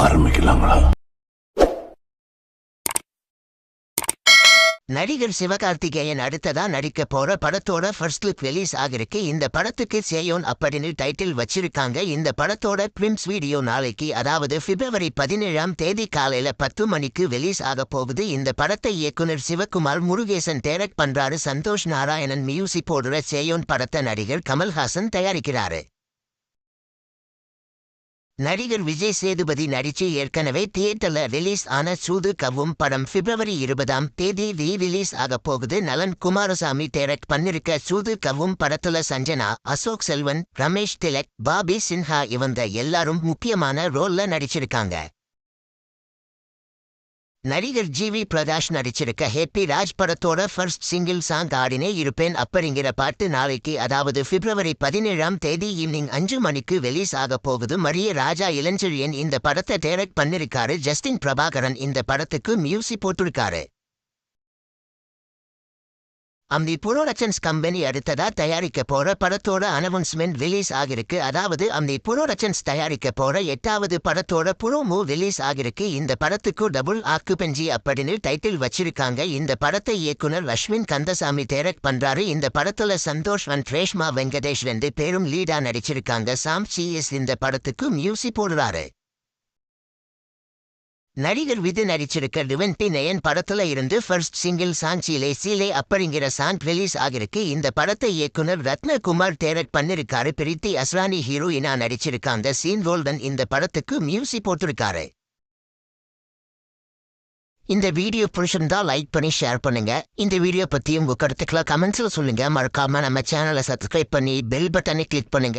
ஆரம்பிக்கலாங்களா? நடிகர் சிவகார்த்திகேயன் அடுத்ததா நடிக்க போற படத்தோட ஃபர்ஸ்ட் லுக் ரிலீஸ் ஆகிருக்கு. இந்த படத்துக்கு சேயோன் அப்படின்னு டைட்டில் வச்சிருக்காங்க. இந்த படத்தோட பிரிம்ஸ் வீடியோ நாளைக்கு, அதாவது பிப்ரவரி 17ஆம் தேதி காலையில 10 மணிக்கு ரிலீஸ் ஆக போகுது. இந்த படத்தை இயக்குனர் சிவகுமார் முருகேசன் டைரக்ட் பண்றாரு. சந்தோஷ் நாராயணன் மியூசிக் போடுற சேயோன் படத்தை நடிகர் கமல்ஹாசன் தயாரிக்கிறாரு. நடிகர் விஜய் சேதுபதி நடிச்சு ஏற்கனவே தியேட்டர்ல ரிலீஸ் ஆன சூது கவ்வும் படம் பிப்ரவரி 20ஆம் தேதி ரிலீஸ் ஆக போகுது. நலன் குமாரசாமி டைரக்ட் பண்ணிருக்க சூது கவ்வும் படத்துல சஞ்சனா, அசோக் செல்வன், ரமேஷ் திலக், பாபி சின்ஹா இவங்க எல்லாரும் முக்கியமான ரோல்ல நடிச்சிருக்காங்க. நடிகர் ஜிவி பிரகாஷ் நடிச்சிருக்க ஹேப்பி ராஜ் படத்தோட ஃபர்ஸ்ட் சிங்கிள் சாங் ஆடினே இருப்பேன் அப்படிங்கிற பாட்டு நாளைக்கு, அதாவது பிப்ரவரி 17ஆம் தேதி ஈவினிங் 5 மணிக்கு ரிலீஸ் ஆக போகுது. மரிய ராஜா இளஞ்செழியன் இந்த படத்தை டைரக்ட் பண்ணிருக்காரு. ஜஸ்டின் பிரபாகரன் இந்த படத்துக்கு மியூசிக் போட்டிருக்காரு. அம்தி புரோடக்ஷன்ஸ் கம்பெனி அடுத்ததா தயாரிக்க போற படத்தோட அனௌன்ஸ்மெண்ட் ரிலீஸ் ஆகிருக்கு. அதாவது அம்தி புரோடக்ஷன்ஸ் தயாரிக்க போற 8வது படத்தோட ப்ரோமோ ரிலீஸ் ஆகிருக்கு. இந்த படத்துக்கு டபுள் ஆக்குபென்சி அப்படின்னு டைட்டில் வச்சிருக்காங்க. இந்த படத்தை இயக்குனர் அஸ்வின் கந்தசாமி டைரக்ட் பண்றாரு. இந்த படத்துல சந்தோஷ் அண்ட் ரேஷ்மா வெங்கடேஷ் 2 பேரும் லீடா நடிச்சிருக்காங்க. சாம் சிஎஸ் இந்த படத்துக்கு மியூசிக் போடுறாரு. நடிகர் விது நடிச்சிருக்க 29 படத்துல இருந்து ஃபர்ஸ்ட் சிங்கிள் சாங் சீலே சீலே அப்படிங்கிற சாங் ரிலீஸ் ஆகிருக்கு. இந்த படத்தை இயக்குனர் ரத்னகுமார் டைரக்ட் பண்ணிருக்காரு. பிரீத்தி அஸ்ரானி ஹீரோயினா நடிச்சிருக்காங்க. சீன் ரோல்டன் இந்த படத்துக்கு மியூசிக் போட்டிருக்காரு. இந்த வீடியோ பிடிச்சிருந்தா லைக் பண்ணி ஷேர் பண்ணுங்க. இந்த வீடியோ பத்தி உங்க கருத்துக்களை கமெண்ட்ஸ்ல சொல்லுங்க. மறக்காம நம்ம சேனலை சப்ஸ்கிரைப் பண்ணி பெல் பட்டனை கிளிக் பண்ணுங்க.